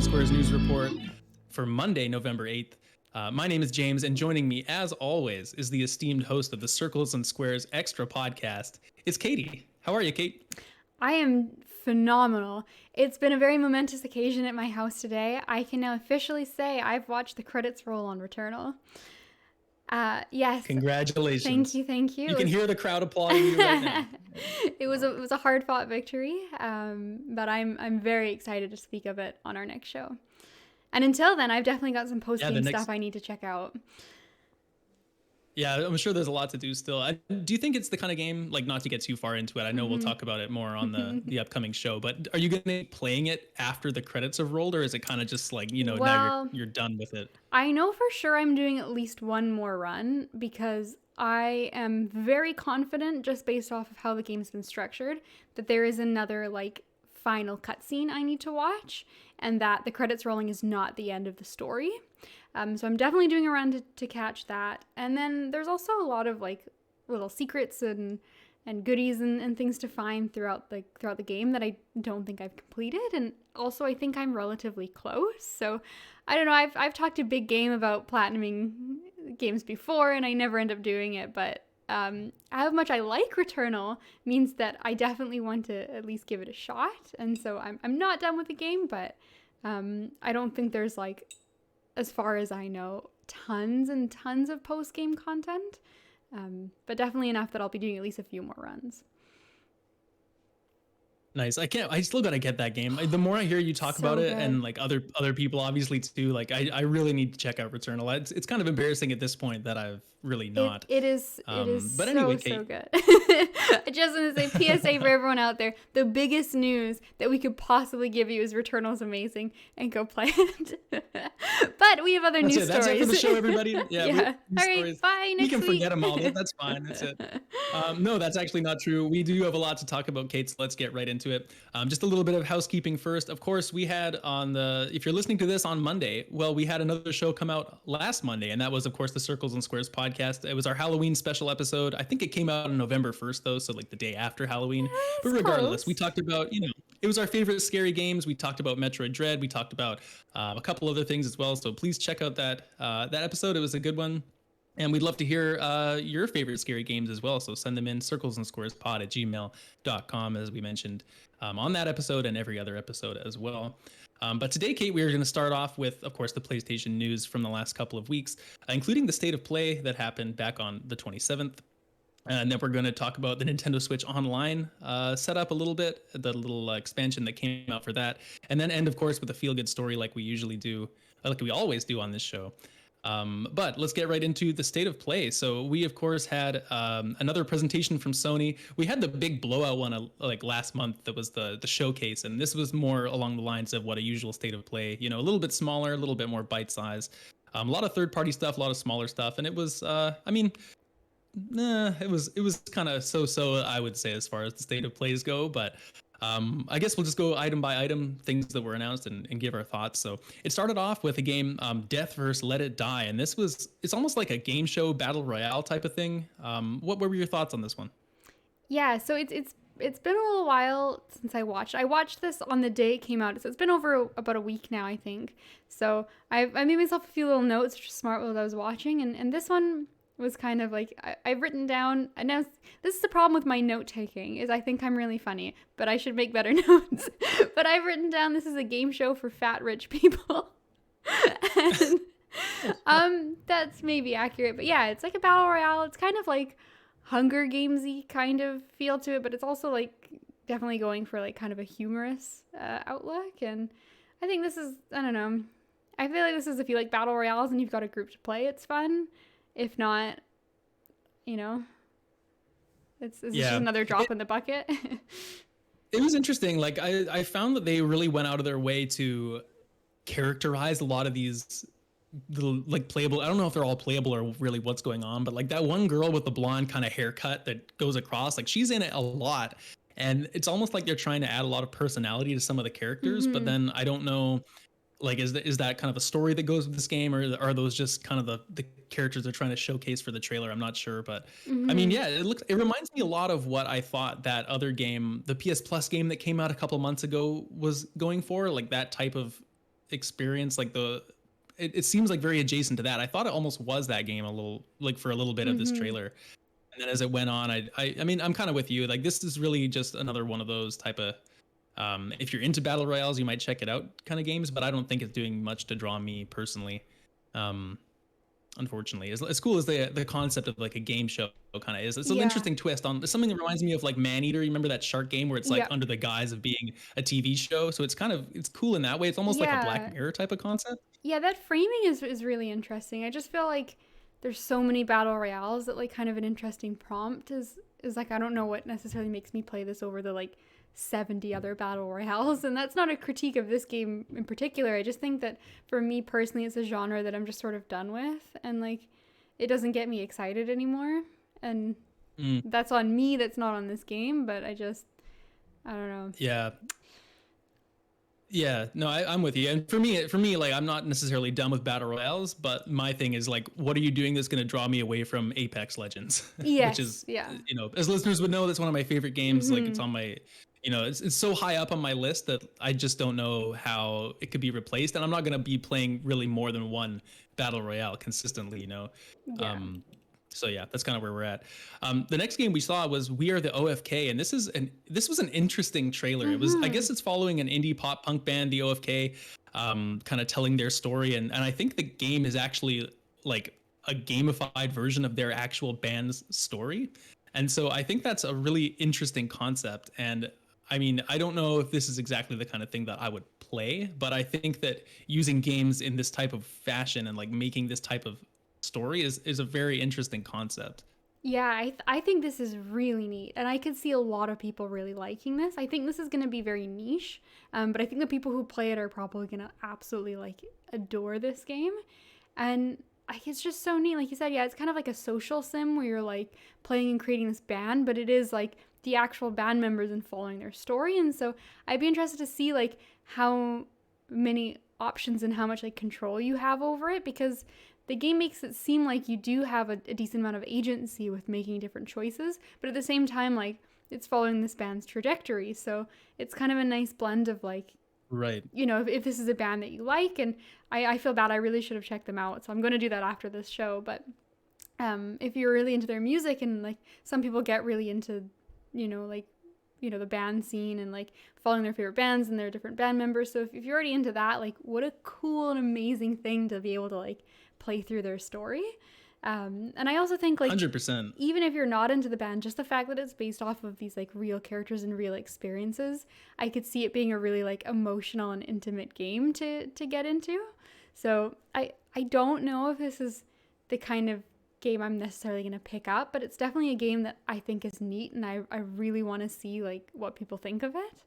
Squares News Report for Monday, November 8th. My name is James, and joining me, as always, is the esteemed host of the Circles and Squares Extra podcast. It's Katie. How are you, Kate? I am phenomenal. It's been a very momentous occasion at my house today. I can now officially say I've watched the credits roll on Returnal. Yes. Congratulations. Thank you. You can hear the crowd applauding you right now. It was a hard-fought victory, but I'm very excited to speak of it on our next show. And until then, I've definitely got some post-game stuff I need to check out. Yeah, I'm sure there's a lot to do still. Do you think it's the kind of game, like, not to get too far into it, I know we'll talk about it more on the upcoming show, but are you going to be playing it after the credits have rolled, or is it kind of just like, now you're done with it? I know for sure I'm doing at least one more run because I am very confident, just based off of how the game's been structured, that there is another, like, final cutscene I need to watch, and that the credits rolling is not the end of the story. So I'm definitely doing a run to catch that. And then there's also a lot of like little secrets and goodies and things to find throughout the game that I don't think I've completed. And also I think I'm relatively close. So I don't know, I've talked a big game about platinuming games before and I never end up doing it, but how much I like Returnal means that I definitely want to at least give it a shot. And so I'm not done with the game, but I don't think there's, like, as far as I know, tons and tons of post-game content, but definitely enough that I'll be doing at least a few more runs. Nice. I still gotta get that game. The more I hear you talk about it, and like other people obviously too, like I really need to check out Returnal. It's kind of embarrassing at this point that I've really not. It is but anyway, so good. I just want to say PSA for everyone out there, the biggest news that we could possibly give you is Returnal's amazing, and go play it. But we have other news stories. That's it for the show, everybody. Yeah. All right, bye. Next week. We can forget them all. Yeah. That's fine. That's it. No, that's actually not true. We do have a lot to talk about, Kate, so let's get right into it. Just a little bit of housekeeping first. Of course, we had if you're listening to this on Monday, well, we had another show come out last Monday, and that was, of course, the Circles and Squares podcast. It was our Halloween special episode. I think it came out on November 1st, though, so like the day after Halloween. But regardless, we talked about, it was our favorite scary games. We talked about Metroid Dread. We talked about a couple other things as well. So please check out that episode. It was a good one. And we'd love to hear your favorite scary games as well. So send them in, circlesandsquarespod@gmail.com, as we mentioned on that episode and every other episode as well. But today, Kate, we are going to start off with, of course, the PlayStation news from the last couple of weeks, including the State of Play that happened back on the 27th. And then we're going to talk about the Nintendo Switch Online setup a little bit, the little expansion that came out for that. And then end, of course, with a feel-good story like we usually do, like we always do on this show. But let's get right into the State of Play. So we, of course, had another presentation from Sony. We had the big blowout one like last month that was the showcase, and this was more along the lines of what a usual State of Play, a little bit smaller, a little bit more bite size, a lot of third-party stuff, a lot of smaller stuff, and it was, it was kind of so, I would say, as far as the State of Plays go, but I guess we'll just go item by item, things that were announced, and give our thoughts. So it started off with a game, Death vs. Let It Die, and it's almost like a game show battle royale type of thing. What were your thoughts on this one? Yeah, so it's been a little while since I watched. I watched this on the day it came out, so it's been over about a week now, I think. So I made myself a few little notes, which was smart while I was watching, and this one was kind of like, I've written down, and now this is the problem with my note taking, is I think I'm really funny, but I should make better notes. But I've written down, this is a game show for fat rich people. And that's maybe accurate, but yeah, it's like a battle royale. It's kind of like Hunger Games-y kind of feel to it, but it's also like definitely going for like kind of a humorous outlook. And I think this is, I don't know, I feel like this is, if you like battle royales and you've got a group to play, it's fun. If not, it's just another drop in the bucket. It was interesting. Like I found that they really went out of their way to characterize a lot of these little, like, playable. I don't know if they're all playable or really what's going on, but like that one girl with the blonde kind of haircut that goes across, like she's in it a lot. And it's almost like they're trying to add a lot of personality to some of the characters, but then I don't know, like, is that kind of a story that goes with this game, or are those just kind of the characters they're trying to showcase for the trailer? I'm not sure, but I mean, yeah, it reminds me a lot of what I thought that other game, the PS Plus game that came out a couple months ago, was going for, like that type of experience, like it seems like very adjacent to that. I thought it almost was that game a little, like for a little bit of this Mm-hmm. trailer. And then as it went on, I mean, I'm kind of with you. Like this is really just another one of those type of, if you're into battle royales, you might check it out kind of games, but I don't think it's doing much to draw me personally. Um, Unfortunately, as cool as the concept of like a game show kind of is, it's an Yeah. interesting twist on something that reminds me of like Maneater. You remember that shark game where it's like Yeah. under the guise of being a TV show? So it's cool in that way. It's almost like a Black Yeah. Mirror type of concept. Yeah, that framing is really interesting. I just feel like there's so many battle royales that like kind of an interesting prompt is like I don't know what necessarily makes me play this over the like 70 other battle royales, and that's not a critique of this game in particular. I just think that for me personally it's a genre that I'm just sort of done with, and like it doesn't get me excited anymore, and Mm, that's on me, that's not on this game, but I don't know. yeah, yeah. No, I'm with you. And for me, like I'm not necessarily done with battle royales, but my thing is like, what are you doing that's going to draw me away from Apex Legends, which Yes, is, yeah. as listeners would know, that's one of my favorite games. Like it's Mhm. on my, it's so high up on my list that I just don't know how it could be replaced. And I'm not going to be playing really more than one battle royale consistently. Yeah. Um, so yeah, that's kind of where we're at. The next game we saw was We Are the OFK, and this was an interesting trailer. It was, I Mhm. guess, it's following an indie pop punk band, the OFK, kind of telling their story, and I think the game is actually like a gamified version of their actual band's story, and so I think that's a really interesting concept. And I mean, I don't know if this is exactly the kind of thing that I would play, but I think that using games in this type of fashion and like making this type of story is a very interesting concept. Yeah, I think this is really neat, and I could see a lot of people really liking this. I think this is going to be very niche, but I think the people who play it are probably going to absolutely like adore this game, and like it's just so neat. Like you said, yeah, it's kind of like a social sim where you're like playing and creating this band, but it is like the actual band members and following their story, and so I'd be interested to see like how many options and how much like control you have over it, because the game makes it seem like you do have a decent amount of agency with making different choices, but at the same time, like it's following this band's trajectory. So it's kind of a nice blend of like, Right. if this is a band that you like, and I feel bad, I really should have checked them out. So I'm going to do that after this show. But if you're really into their music, and like some people get really into, like, the band scene and like following their favorite bands and their different band members. So if you're already into that, like what a cool and amazing thing to be able to like play through their story. And I also think like 100%. even if you're not into the band, just the fact that it's based off of these like real characters and real experiences, I could see it being a really like emotional and intimate game to get into. So I don't know if this is the kind of game I'm necessarily going to pick up, but it's definitely a game that I think is neat, and I really want to see like what people think of it.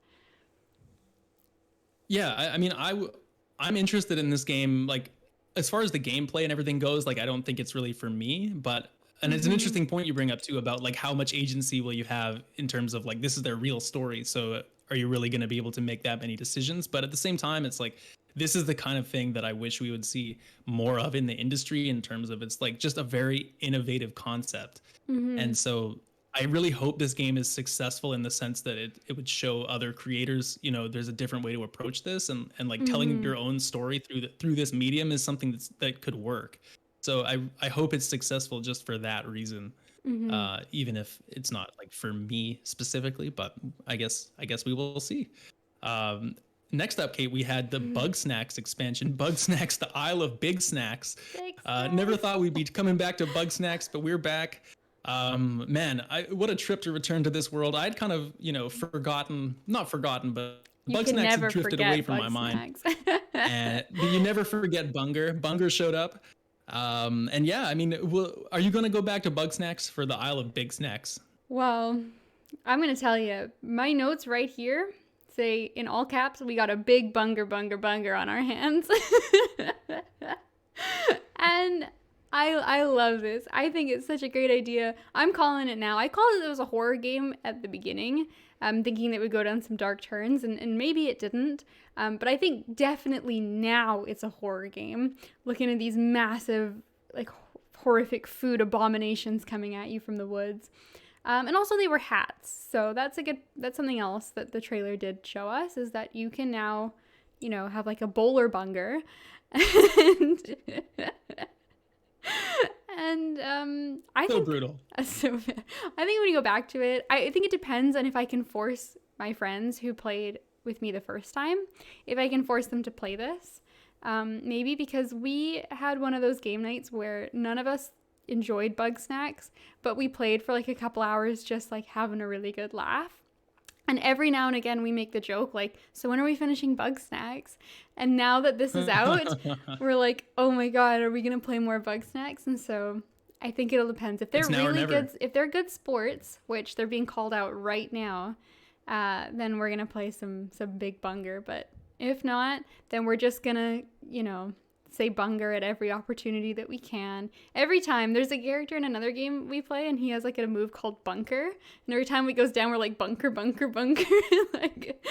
Yeah, I mean, I'm interested in this game. Like, as far as the gameplay and everything goes, like, I don't think it's really for me. But and it's an Mm-hmm. interesting point you bring up too about like how much agency will you have in terms of like this is their real story. So are you really going to be able to make that many decisions? But at the same time, it's like this is the kind of thing that I wish we would see more of in the industry in terms of it's like just a very innovative concept. Mm-hmm. And so I really hope this game is successful in the sense that it would show other creators, there's a different way to approach this, and like telling Mm-hmm. your own story through this medium is something that could work. So I hope it's successful just for that reason. Mm-hmm. Even if it's not like for me specifically, but I guess we will see. Um, Next up, Kate, we had the Bug Snacks expansion, Bug Snacks, the Isle of Big Snacks. Big Never snacks. thought we'd be coming back to Bug Snacks, but we're back. Man, what a trip to return to this world. I'd kind of, not forgotten, but You Bug can Snacks had never drifted away forget from bug my mind. snacks. And but you never forget Bunger. Bunger showed up. And yeah, I mean, are you going to go back to Bug Snacks for the Isle of Big Snacks? Well, I'm going to tell you, my notes right here say in all caps, we got a big bunger, bunger, bunger on our hands. And I love this. I think it's such a great idea. I'm calling it now. I called it was a horror game at the beginning, thinking that it would go down some dark turns, and maybe it didn't. But I think definitely now it's a horror game. Looking at these massive, like, horrific food abominations coming at you from the woods. And also they were hats. So that's something else that the trailer did show us, is that you can now, have like a bowler bunger. and I So think brutal. so. I think I'm gonna go back to it. I think it depends on if I can force my friends who played with me the first time, if I can force them to play this. Maybe because we had one of those game nights where none of us enjoyed bug snacks, but we played for like a couple hours just like having a really good laugh. And every now and again, we make the joke, like, so when are we finishing bug snacks? And now that this is out, we're like, oh my God, are we going to play more bug snacks? And so I think it'll depend. If they're really good, if they're good sports, which they're being called out right now, then we're going to play some big bunger. But if not, then we're just going to, say bunger at every opportunity that we can. Every time there's a character in another game we play and he has like a move called bunker, and every time it goes down we're like bunker bunker bunker. Like,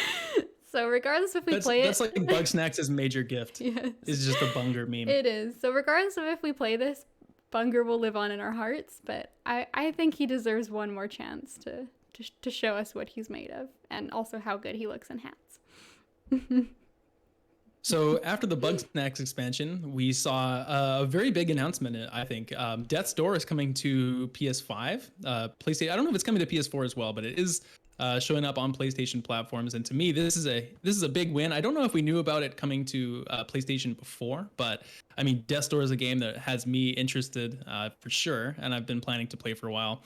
so regardless if we play that's like bug snacks' major gift. Yes, is just a bunger meme. it is. So regardless of if we play this, bunger will live on in our hearts, but I think he deserves one more chance to show us what he's made of and also how good he looks in hats. So after the Bug Snacks expansion, we saw a very big announcement. I think Death's Door is coming to PS5, PlayStation. I don't know if it's coming to PS4 as well, but it is showing up on PlayStation platforms. And to me, this is a big win. I don't know if we knew about it coming to PlayStation before, but I mean, Death's Door is a game that has me interested for sure, and I've been planning to play for a while.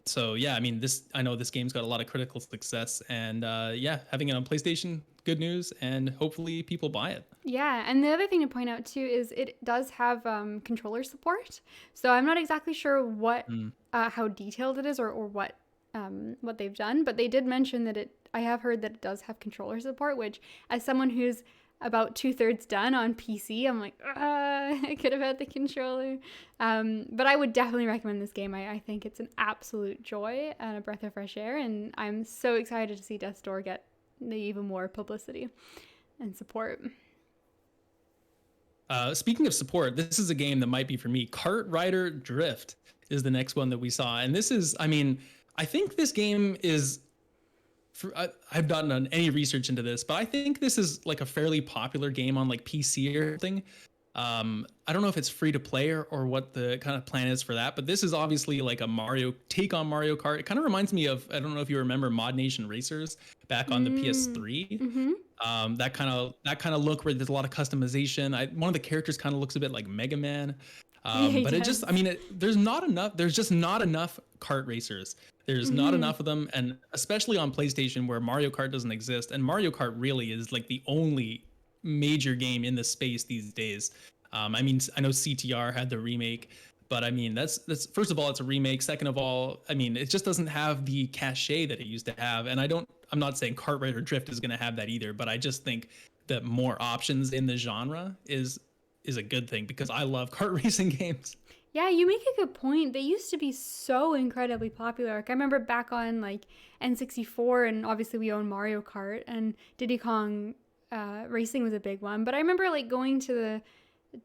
So yeah, I mean, I know this game's got a lot of critical success, and yeah, having it on PlayStation, good news, and hopefully people buy it. Yeah, and the other thing to point out too is it does have controller support. So I'm not exactly sure what how detailed it is or what they've done, but they did mention that I have heard that it does have controller support, which as someone who's about 2/3 done on PC, I'm like, I could have had the controller. But I would definitely recommend this game. I think it's an absolute joy and a breath of fresh air, and I'm so excited to see Death's Door get even more publicity and support. Speaking of support, this is a game that might be for me. Kart Rider Drift is the next one that we saw, and this is, I mean, I think this game is, I've not done any research into this, but I think this is like a fairly popular game on like PC or something. I don't know if it's free to play or what the kind of plan is for that, but this is obviously like a take on Mario Kart. It kind of reminds me of, I don't know if you remember Mod Nation Racers back on the PS3. Mm-hmm. That kind of look where there's a lot of customization. One of the characters kind of looks a bit like Mega Man. But it just, I mean, there's just not enough kart racers. There's not enough of them. And especially on PlayStation where Mario Kart doesn't exist. And Mario Kart really is like the only major game in the space these days. I mean, I know CTR had the remake, but I mean, that's first of all, it's a remake. Second of all, I mean, it just doesn't have the cachet that it used to have. And I'm not saying Kart Rider Drift is going to have that either, but I just think that more options in the genre is a good thing because I love kart racing games. Yeah, you make a good point. They used to be so incredibly popular. Like, I remember back on like N64, and obviously we own Mario Kart, and Diddy Kong Racing was a big one. But I remember like going to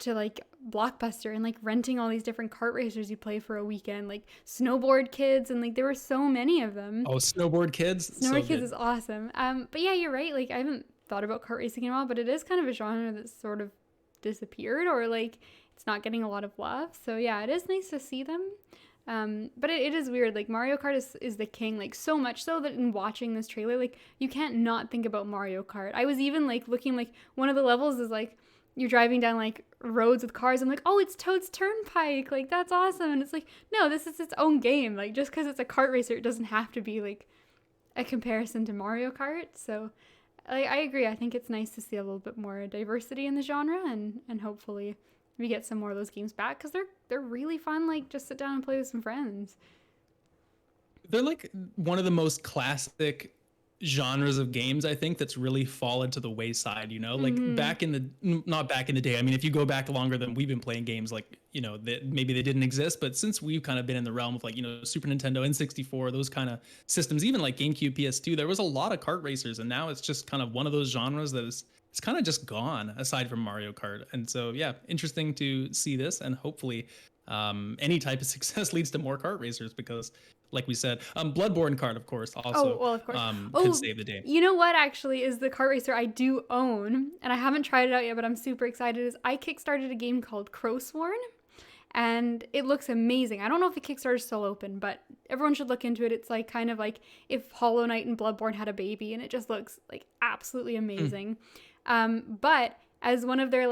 like Blockbuster and like renting all these different kart racers you play for a weekend, like Snowboard Kids, and like there were so many of them. Oh, Snowboard Kids! Snowboard Kids is awesome. But yeah, you're right. Like I haven't thought about kart racing in a while, but it is kind of a genre that's sort of disappeared, or like it's not getting a lot of love. So yeah, it is nice to see them. But it is weird. Like Mario Kart is the king, like so much so that in watching this trailer, like you can't not think about Mario Kart. I was even like looking, like one of the levels is like you're driving down like roads with cars. I'm like, oh, it's Toad's Turnpike. Like that's awesome. And it's like, no, this is its own game. Like just because it's a kart racer, it doesn't have to be like a comparison to Mario Kart. So I agree. I think it's nice to see a little bit more diversity in the genre, and hopefully we get some more of those games back because they're really fun. Like just sit down and play with some friends. They're like one of the most classic genres of games, I think, that's really fallen to the wayside, you know, like not back in the day. I mean, if you go back longer than we've been playing games, like, you know, that maybe they didn't exist, but since we've kind of been in the realm of like, you know, Super Nintendo, N64, those kind of systems, even like GameCube, PS2, there was a lot of kart racers, and now it's just kind of one of those genres that it's kind of just gone aside from Mario Kart. And so, yeah, interesting to see this, and hopefully any type of success leads to more kart racers, because like we said. Bloodborne card, of course, Oh, also well, of course. could Oh, save the day. you know what actually is the kart racer I do own, and I haven't tried it out yet, but I'm super excited, is I kickstarted a game called Crowsworn, and it looks amazing. I don't know if the Kickstarter is still open, but everyone should look into it. It's like kind of like if Hollow Knight and Bloodborne had a baby, and it just looks like absolutely amazing. But as one of their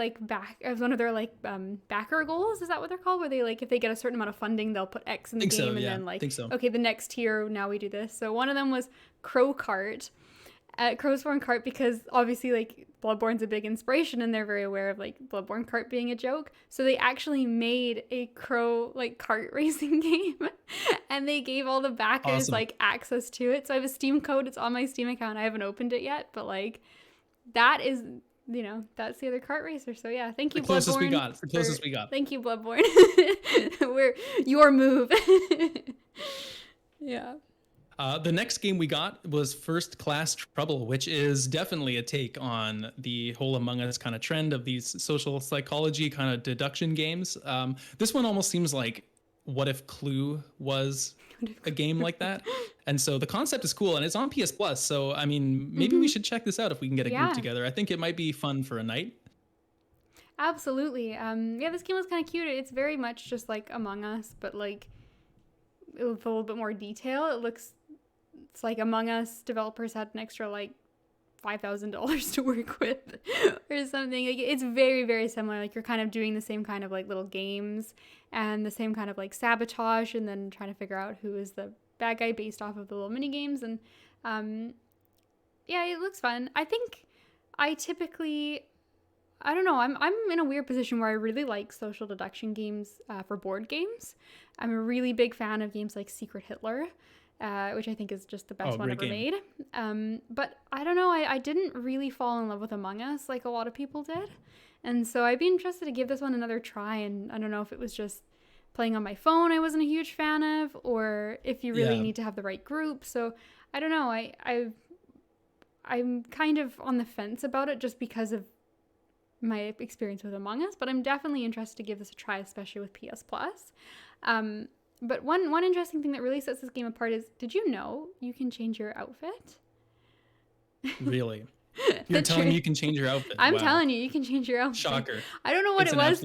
backer goals, is that what they're called? Where they like, if they get a certain amount of funding, they'll put X in the game, and then like, okay, the next tier, now we do this. So one of them was Crow Kart, Crowsworn Kart, because obviously like Bloodborne's a big inspiration, and they're very aware of like Bloodborne Kart being a joke. So they actually made a crow like kart racing game, and they gave all the backers like access to it. So I have a Steam code. It's on my Steam account. I haven't opened it yet, but like that is, you know, that's the other kart racer. So yeah, thank you, Bloodborne. The closest we got. Thank you, Bloodborne. We're your move. Yeah. The next game we got was First Class Trouble, which is definitely a take on the whole Among Us kind of trend of these social psychology kind of deduction games. This one almost seems like what if Clue was a game like that? And so the concept is cool, and it's on PS Plus. So, I mean, maybe we should check this out if we can get a group together. I think it might be fun for a night. Absolutely. Yeah, this game was kind of cute. It's very much just like Among Us, but like with a little bit more detail. It's like Among Us developers had an extra like $5,000 to work with or something. Like it's very, very similar. Like you're kind of doing the same kind of like little games and the same kind of like sabotage, and then trying to figure out who is the bad guy based off of the little mini games. And yeah, it looks fun. I think I don't know, I'm in a weird position where I really like social deduction games for board games. I'm a really big fan of games like Secret Hitler, which I think is just the best one ever made. But I don't know, I didn't really fall in love with Among Us like a lot of people did. And so I'd be interested to give this one another try. And I don't know if it was just playing on my phone I wasn't a huge fan of, or if you really need to have the right group. So I don't know, I'm kind of on the fence about it just because of my experience with Among Us, but I'm definitely interested to give this a try, especially with PS Plus. But one interesting thing that really sets this game apart is, did you know you can change your outfit? Really? You're telling me you can change your outfit? I'm telling you can change your outfit. Shocker. I don't know what it was,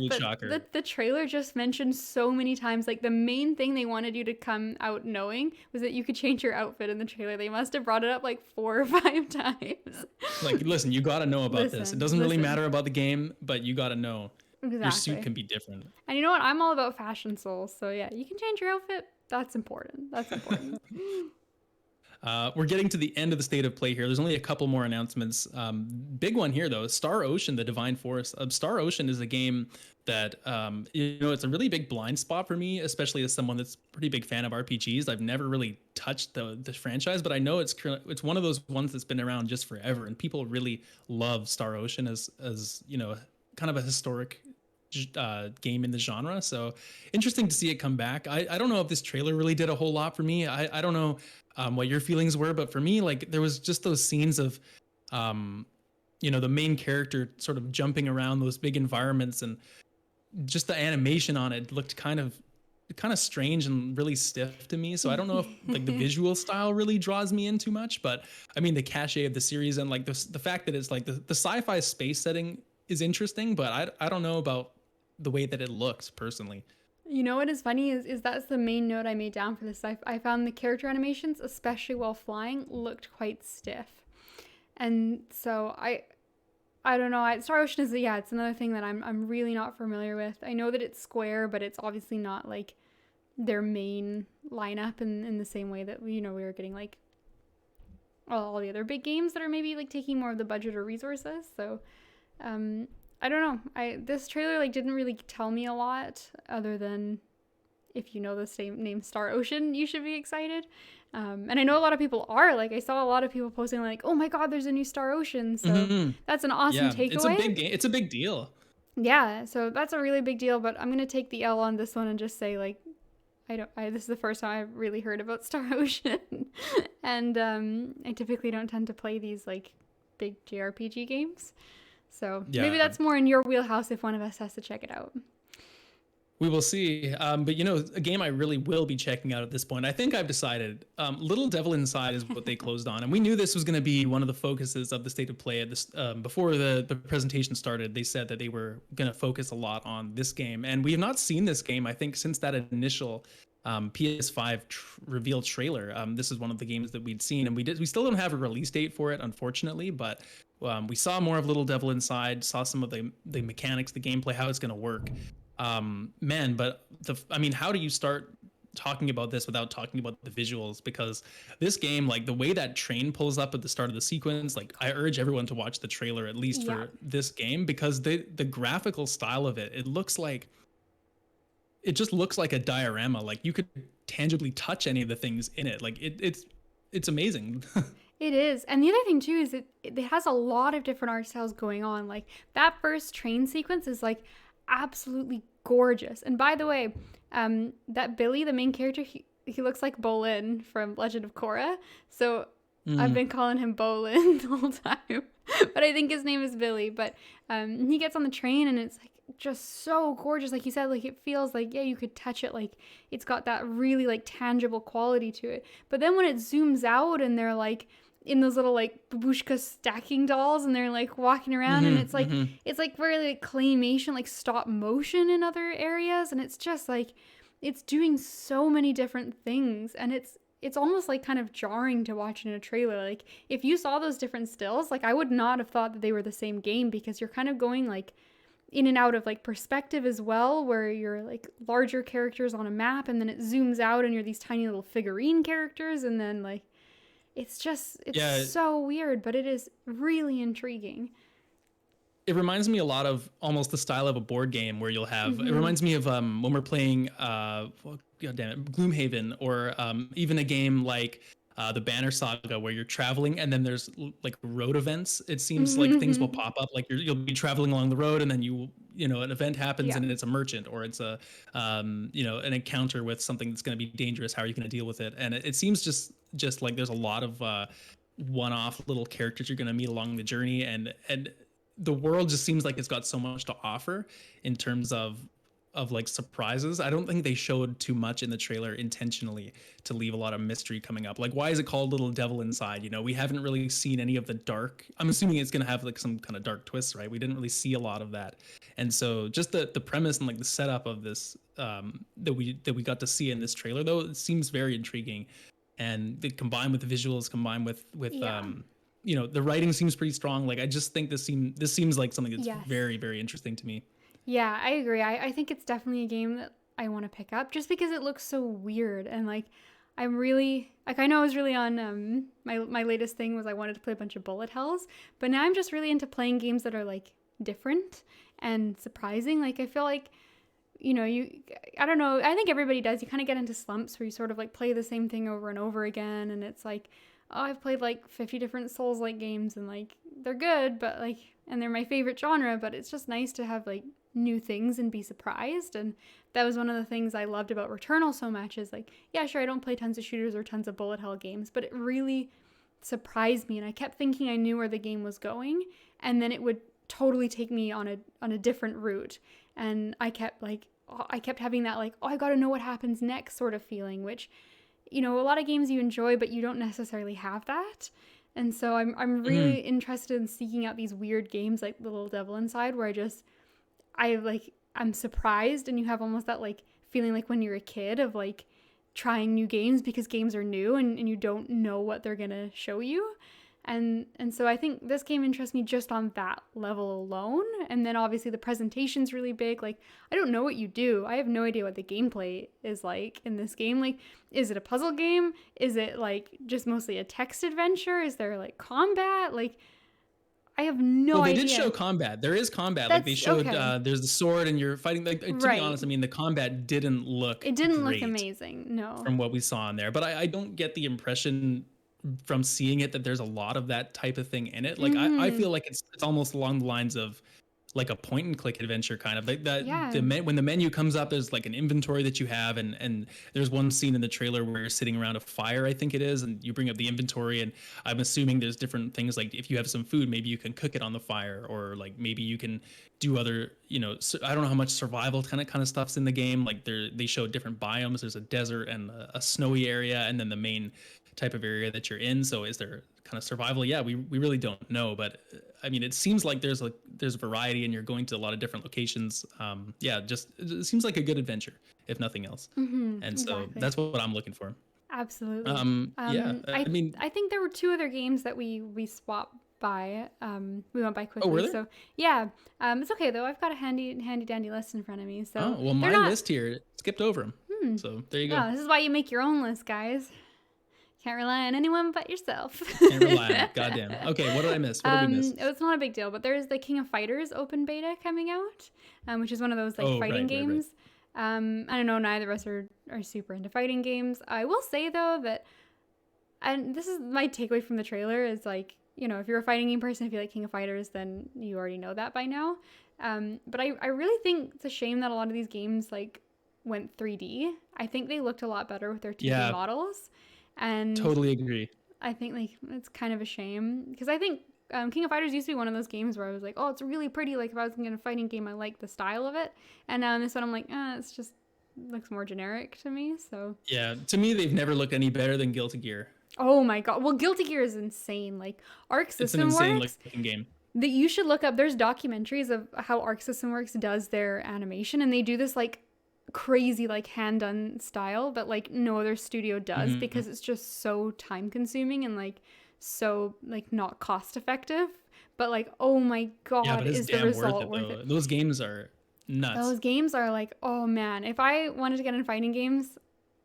but the trailer just mentioned so many times, like the main thing they wanted you to come out knowing was that you could change your outfit in the trailer. They must have brought it up like 4 or 5 times. Like, listen, you got to know about this. It doesn't really matter about the game, but you got to know. Exactly. Your suit can be different. And you know what? I'm all about fashion soul. So yeah, you can change your outfit. That's important. We're getting to the end of the state of play here. There's only a couple more announcements. Big one here, though. Star Ocean, The Divine Forest. Star Ocean is a game that, it's a really big blind spot for me, especially as someone that's a pretty big fan of RPGs. I've never really touched the franchise, but I know it's one of those ones that's been around just forever, and people really love Star Ocean as kind of a historic game in the genre. So interesting to see it come back. I don't know if this trailer really did a whole lot for me. I don't know what your feelings were, but for me, like there was just those scenes of the main character sort of jumping around those big environments, and just the animation on it looked kind of strange and really stiff to me. So I don't know if like the visual style really draws me in too much, but I mean the cachet of the series and like the fact that it's like the sci-fi space setting is interesting, but I don't know about the way that it looks personally. You know what is funny is that's the main note I made down for this. I found the character animations, especially while flying, looked quite stiff. And so I don't know. Star Ocean is it's another thing that I'm really not familiar with. I know that it's Square, but it's obviously not like their main lineup in the same way that we were getting like all the other big games that are maybe like taking more of the budget or resources. So I don't know. This trailer like didn't really tell me a lot other than if you know the same name Star Ocean, you should be excited. And I know a lot of people are. Like I saw a lot of people posting like, "Oh my God, there's a new Star Ocean!" So that's an awesome takeaway. It's a big game. It's a big deal. Yeah, so that's a really big deal. But I'm gonna take the L on this one and just say like, this is the first time I've really heard about Star Ocean, and I typically don't tend to play these like big JRPG games. So maybe that's more in your wheelhouse if one of us has to check it out. We will see. But a game I really will be checking out at this point. I think I've decided. Little Devil Inside is what they closed on, and we knew this was going to be one of the focuses of the state of play. At this before the presentation started, they said that they were going to focus a lot on this game, and we have not seen this game. I think since that initial PS5 reveal trailer. This is one of the games that we'd seen, and we still don't have a release date for it, unfortunately. But we saw more of Little Devil Inside, saw some of the mechanics, the gameplay, how it's going to work. Man, but how do you start talking about this without talking about the visuals? Because this game, like the way that train pulls up at the start of the sequence, like I urge everyone to watch the trailer at least for this game, because the graphical style of it, it just looks like a diorama. Like you could tangibly touch any of the things in it. Like it's amazing. It is. And the other thing too is it has a lot of different art styles going on. Like that first train sequence is like absolutely gorgeous. And by the way, that Billy, the main character, he looks like Bolin from Legend of Korra. So I've been calling him Bolin the whole time, but I think his name is Billy. But he gets on the train and it's like just so gorgeous. Like you said, like it feels like, yeah, you could touch it. Like it's got that really like tangible quality to it. But then when it zooms out and they're like in those little like babushka stacking dolls and they're like walking around and it's like very like claymation, like stop motion in other areas, and it's just like it's doing so many different things, and it's almost like kind of jarring to watch in a trailer. Like if you saw those different stills, like I would not have thought that they were the same game, because you're kind of going like in and out of like perspective as well, where you're like larger characters on a map and then it zooms out and you're these tiny little figurine characters, and then like it's so weird, but it is really intriguing. It reminds me a lot of almost the style of a board game where you'll have, it reminds me of when we're playing, God damn it, Gloomhaven, or even a game like the Banner Saga, where you're traveling and then there's like road events. It seems like things will pop up, like you'll be traveling along the road and then an event happens and it's a merchant, or it's a, an encounter with something that's going to be dangerous. How are you going to deal with it? And it seems just like there's a lot of one-off little characters you're going to meet along the journey, and the world just seems like it's got so much to offer in terms of like surprises. I don't think they showed too much in the trailer intentionally to leave a lot of mystery coming up. Like, why is it called Little Devil Inside? We haven't really seen any of the dark. I'm assuming it's going to have like some kind of dark twists, right? We didn't really see a lot of that. And so just the premise and like the setup of this that we got to see in this trailer, though, it seems very intriguing. And they combined with the visuals, combined with the writing seems pretty strong. Like I just think this seems like something that's very, very interesting to me. Yeah, I agree. I think it's definitely a game that I want to pick up just because it looks so weird, and like I'm really like, I know I was really on my latest thing was I wanted to play a bunch of bullet hells, but now I'm just really into playing games that are like different and surprising. Like I feel like I don't know, I think everybody does. You kind of get into slumps where you sort of like play the same thing over and over again, and it's like, oh, I've played like 50 different Souls-like games and like they're good, but like, and they're my favorite genre, but it's just nice to have like new things and be surprised. And that was one of the things I loved about Returnal so much, is like, yeah, sure, I don't play tons of shooters or tons of bullet hell games, but it really surprised me, and I kept thinking I knew where the game was going, and then it would totally take me on a different route, and I kept having that like, oh, I gotta know what happens next sort of feeling, which a lot of games you enjoy, but you don't necessarily have that. And so I'm really interested in seeking out these weird games like Little Devil Inside, where I'm surprised, and you have almost that like feeling like when you're a kid of like trying new games because games are new and you don't know what they're gonna show you. And so I think this game interests me just on that level alone. And then obviously the presentation's really big. Like, I don't know what you do. I have no idea what the gameplay is like in this game. Like, is it a puzzle game? Is it like just mostly a text adventure? Is there like combat? Like, I have no idea. They did show combat. There is combat. Like they showed there's the sword and you're fighting. Like, to be honest, I mean, the combat didn't look look amazing. No. From what we saw in there. But I don't get the impression from seeing it that there's a lot of that type of thing in it. Like I feel like it's almost along the lines of like a point and click adventure kind of like that. Yeah. When the menu comes up, there's like an inventory that you have, and there's one scene in the trailer where you're sitting around a fire, I think it is, and you bring up the inventory, and I'm assuming there's different things, like if you have some food, maybe you can cook it on the fire, or like maybe you can do other, I don't know how much survival kind of stuff's in the game. Like they show different biomes. There's a desert and a snowy area, and then the main type of area that you're in. So is there kind of survival? Yeah, we really don't know, but I mean, it seems like there's variety, and you're going to a lot of different locations. Yeah, just it seems like a good adventure, if nothing else. And so Exactly. that's what I'm looking for. Absolutely. Yeah, I mean, I think there were two other games that we swapped by. We went by oh, were quickly. there? So yeah. It's okay though. I've got a handy dandy list in front of me. So Oh, well, my they're not. list here skipped over them. So there you go. Oh, this is why you make your own list, guys. Can't rely on anyone but yourself. Can't rely on it. Goddamn. Okay, what did I miss? What did we miss? It's not a big deal, but there's the King of Fighters open beta coming out, which is one of those like fighting games. I don't know, neither of us are super into fighting games. I will say though that, and this is my takeaway from the trailer, is like, if you're a fighting game person, if you like King of Fighters, then you already know that by now. But I really think it's a shame that a lot of these games like went 3D. I think they looked a lot better with their 2D models. And totally agree. I think like it's kind of a shame, because I think King of Fighters used to be one of those games where I was like, oh, it's really pretty. Like if I was going to a fighting game, I like the style of it. And now in this one, I'm like, it's just looks more generic to me. So yeah, to me, they've never looked any better than Guilty Gear. Oh my god! Well, Guilty Gear is insane. Like Arc System it's an insane Works. looking game. That you should look up. There's documentaries of how Arc System Works does their animation, and they do this like crazy like hand done style that like no other studio does, because it's just so time consuming and like so like not cost effective. But like, oh my god, is the result worth it? Those games are nuts. Those games are like, oh man, if I wanted to get into fighting games,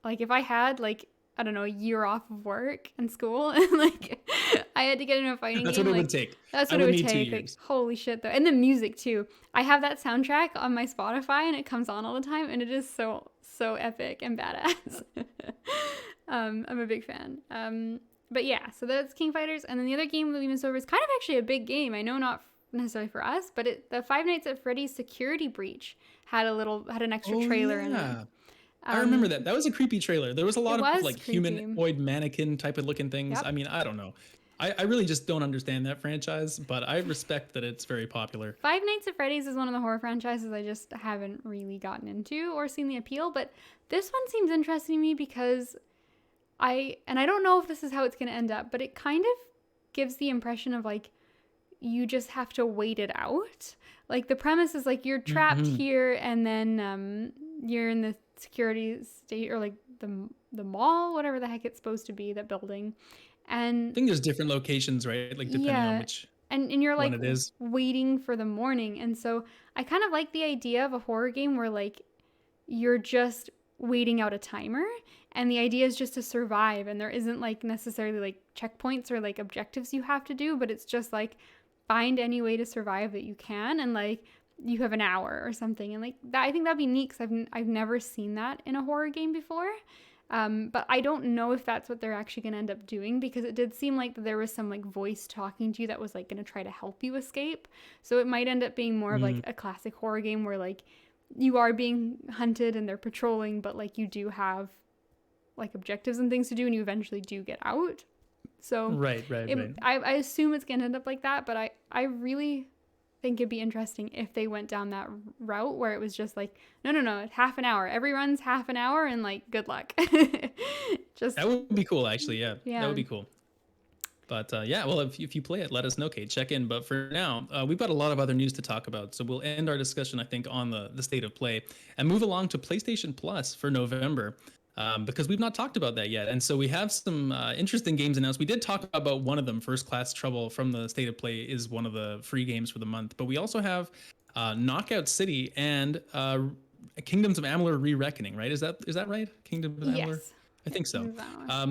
like if I had like, I don't know, a year off of work and school, and like I had to get into a fighting game. That's what it would take. That's what it would take. Like, holy shit, though. And the music too. I have that soundtrack on my Spotify, and it comes on all the time, and it is so epic and badass. I'm a big fan. But yeah, so that's King Fighters, and then the other game that we missed over is kind of actually a big game. I know not necessarily for us, but the Five Nights at Freddy's Security Breach had an extra trailer in it. I remember that. That was a creepy trailer. There was a lot of like creepy. humanoid mannequin type of looking things. Yep. I mean, I don't know. I really just don't understand that franchise, but I respect that it's very popular. Five Nights at Freddy's is one of the horror franchises I just haven't really gotten into or seen the appeal, but this one seems interesting to me because I don't know if this is how it's going to end up, but it kind of gives the impression of like you just have to wait it out. Like the premise is like you're trapped here, and then you're in the security state, or like the mall, whatever the heck it's supposed to be, that building. And I think there's different locations, right? Like depending on which and you're like it is. waiting for the morning. And so I kind of like the idea of a horror game where like you're just waiting out a timer, and the idea is just to survive, and there isn't like necessarily like checkpoints or like objectives you have to do, but it's just like find any way to survive that you can, and like you have an hour or something. And like that, I think that'd be neat, because I've never seen that in a horror game before. But I don't know if that's what they're actually going to end up doing, because it did seem like there was some like voice talking to you that was like going to try to help you escape. So it might end up being more of like a classic horror game where like you are being hunted and they're patrolling, but like you do have like objectives and things to do, and you eventually do get out. So right. I assume it's going to end up like that, but I really think it'd be interesting if they went down that route where it was just like, no, half an hour. Every run's half an hour, and like, good luck. Just that would be cool, actually. Yeah. That would be cool. But yeah, well, if you play it, let us know, Kate. Check in. But for now, we've got a lot of other news to talk about. So we'll end our discussion, I think, on the state of play, and move along to PlayStation Plus for November. Because we've not talked about that yet. And so we have some interesting games announced. We did talk about one of them, First Class Trouble from the State of Play is one of the free games for the month. But we also have Knockout City and Kingdoms of Amalur: Re-Reckoning, right? Is that right? Kingdoms of Amalur? Yes. I think so.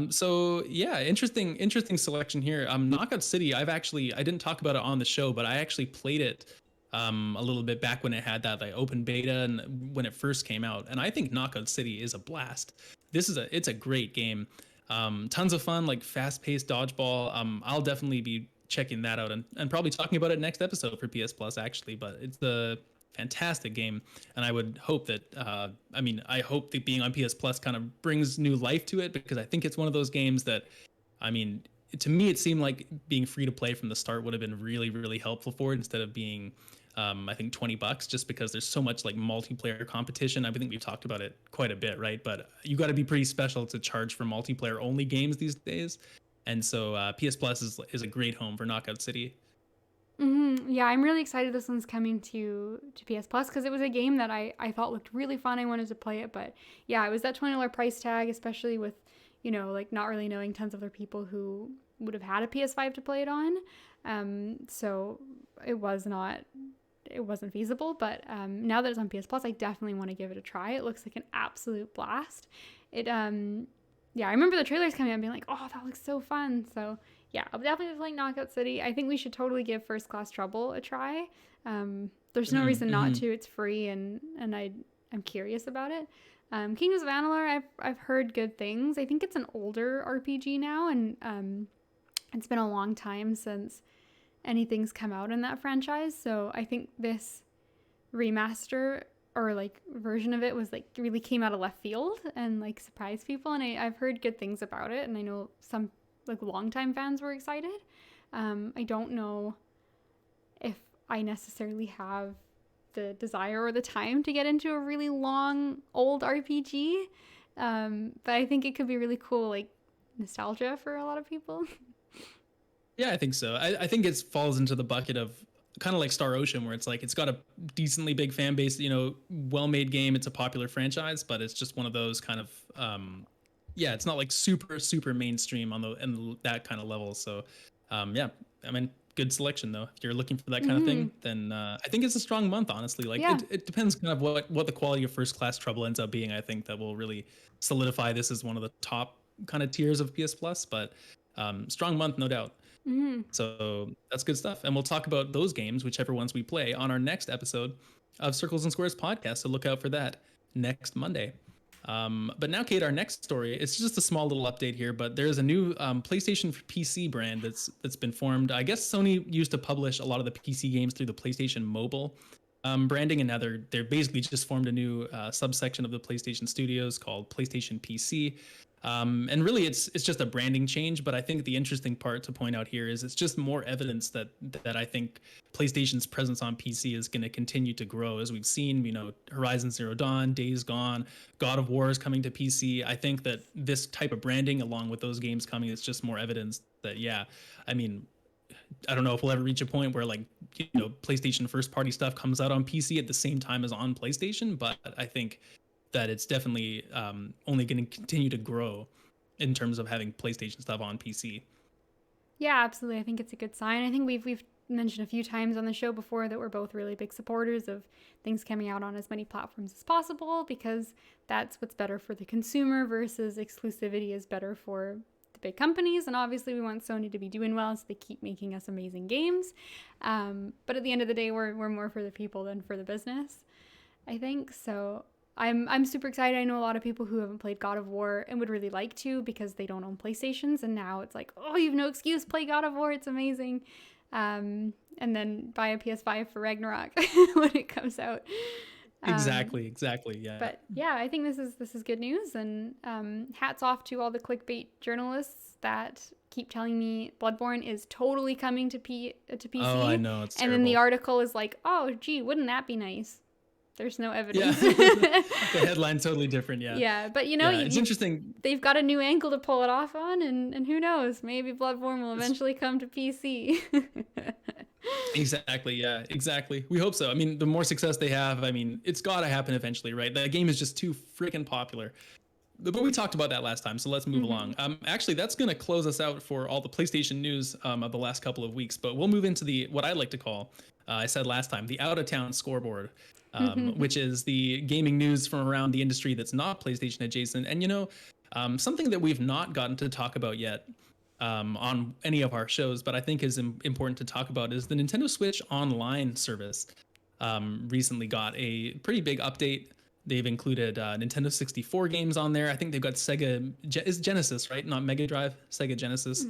So yeah, interesting selection here. Knockout City, I didn't talk about it on the show, but I actually played it a little bit back when it had that like open beta and when it first came out. And I think Knockout City is a blast. It's a great game. Tons of fun, like fast-paced dodgeball. I'll definitely be checking that out and probably talking about it next episode for PS Plus actually. But it's a fantastic game, and I would hope that I hope that being on PS Plus kind of brings new life to it, because I think it's one of those games that, I mean, to me it seemed like being free to play from the start would have been really really helpful for it, instead of being I think $20, just because there's so much like multiplayer competition. I think we've talked about it quite a bit, right? But you got to be pretty special to charge for multiplayer only games these days. And so PS Plus is a great home for Knockout City. Yeah, I'm really excited this one's coming to PS Plus, because it was a game that I thought looked really fun. I wanted to play it, but yeah, it was that $20 price tag, especially with, like not really knowing tons of other people who would have had a PS5 to play it on. So it wasn't feasible, but now that it's on PS Plus, I definitely want to give it a try. It looks like an absolute blast. Yeah, I remember the trailers coming out and being like, oh, that looks so fun. So yeah, I'll definitely be playing Knockout City. I think we should totally give First Class Trouble a try. There's no reason not to. It's free, and I'm curious about it. Kingdoms of Amalur, I've heard good things. I think it's an older RPG now, and it's been a long time since anything's come out in that franchise. So I think this remaster or like version of it was like really came out of left field and like surprised people. And I've heard good things about it, and I know some like longtime fans were excited. I don't know if I necessarily have the desire or the time to get into a really long old RPG, but I think it could be really cool, like nostalgia for a lot of people. Yeah, I think so. I think it falls into the bucket of kind of like Star Ocean, where it's like it's got a decently big fan base, well-made game. It's a popular franchise, but it's just one of those kind of it's not like super mainstream and that kind of level. So yeah, I mean, good selection though. If you're looking for that kind of thing, then I think it's a strong month, honestly. Like it depends kind of what the quality of First Class Trouble ends up being. I think that will really solidify this as one of the top kind of tiers of PS Plus, but strong month, no doubt. So that's good stuff. And we'll talk about those games, whichever ones we play, on our next episode of Circles and Squares podcast. So look out for that next Monday. But now, Kate, our next story, it's just a small little update here, but there's a new PlayStation for PC brand that's been formed. I guess Sony used to publish a lot of the PC games through the PlayStation Mobile branding, and now they're basically just formed a new subsection of the PlayStation Studios called PlayStation PC. And really, it's just a branding change. But I think the interesting part to point out here is it's just more evidence that I think PlayStation's presence on PC is going to continue to grow, as we've seen. Horizon Zero Dawn, Days Gone, God of War is coming to PC. I think that this type of branding, along with those games coming, is just more evidence that I mean, I don't know if we'll ever reach a point where PlayStation first party stuff comes out on PC at the same time as on PlayStation, but I think that it's definitely only going to continue to grow in terms of having PlayStation stuff on PC. Yeah, absolutely. I think it's a good sign. I think we've mentioned a few times on the show before that we're both really big supporters of things coming out on as many platforms as possible, because that's what's better for the consumer, versus exclusivity is better for the big companies. And obviously we want Sony to be doing well, so they keep making us amazing games. But at the end of the day, we're more for the people than for the business, I think. So I'm super excited. I know a lot of people who haven't played God of War and would really like to, because they don't own PlayStations, and now it's like, oh, you've no excuse, play God of War, it's amazing. And then buy a PS5 for Ragnarok when it comes out. Exactly, yeah. But yeah, I think this is good news, and hats off to all the clickbait journalists that keep telling me Bloodborne is totally coming to PC. Oh, I know, it's terrible. And then the article is like, oh, gee, wouldn't that be nice? There's no evidence. Yeah. The headline's totally different, yeah. Yeah, but it's interesting. They've got a new angle to pull it off on, and who knows? Maybe Bloodborne will eventually come to PC. Exactly, yeah, exactly. We hope so. I mean, the more success they have, I mean, it's got to happen eventually, right? The game is just too freaking popular. But we talked about that last time, so let's move along. Actually, that's going to close us out for all the PlayStation news of the last couple of weeks. But we'll move into what I like to call, I said last time, the out-of-town scoreboard. Which is the gaming news from around the industry that's not PlayStation adjacent. And something that we've not gotten to talk about yet on any of our shows, but I think is important to talk about, is the Nintendo Switch Online service recently got a pretty big update. They've included Nintendo 64 games on there. I think they've got Sega is Genesis, right? Not Mega Drive, Sega Genesis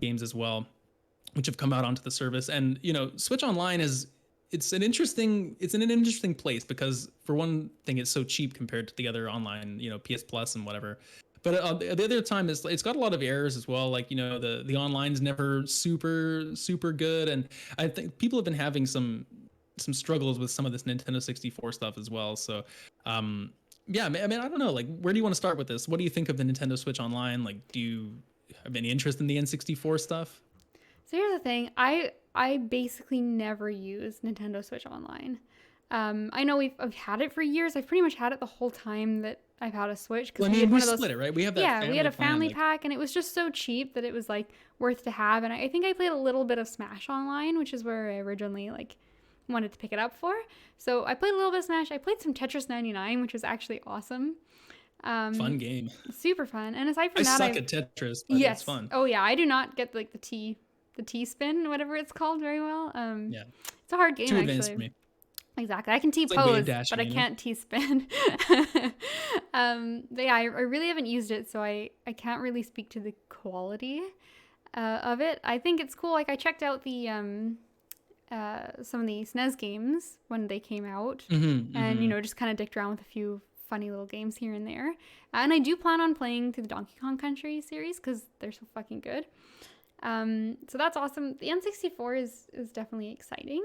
games as well. which have come out onto the service. And Switch Online it's an interesting place because for one thing, it's so cheap compared to the other online, PS Plus and whatever. But the other time, it's got a lot of errors as well. Like the online's never super good, and I think people have been having some struggles with some of this Nintendo 64 stuff as well. So, yeah, I mean, I don't know. Like, where do you want to start with this? What do you think of the Nintendo Switch Online? Like, do you have any interest in the N64 stuff? So here's the thing. I basically never use Nintendo Switch Online. I know I've had it for years. I've pretty much had it the whole time that I've had a Switch because Well, I we mean, had we one of those. split it, right? We have that. Yeah, we had a family like, pack, and it was just so cheap that it was like worth to have. And I think I played a little bit of Smash Online, which is where I originally like wanted to pick it up for. So I played a little bit of Smash. I played some Tetris 99, which was actually awesome. fun game. Super fun. And aside from I that, suck at Tetris, but yes. it's fun. Oh yeah, I do not get like the T spin, whatever it's called, very well. Yeah, It's a hard game too actually. advanced for me. Exactly. I can T It's pose, like dashing, but I can't T spin. But yeah, I really haven't used it, so I can't really speak to the quality of it. I think it's cool. Like I checked out the some of the SNES games when they came out, and just kind of dicked around with a few funny little games here and there. And I do plan on playing through the Donkey Kong Country series because they're so fucking good. So that's awesome. The N64 is definitely exciting.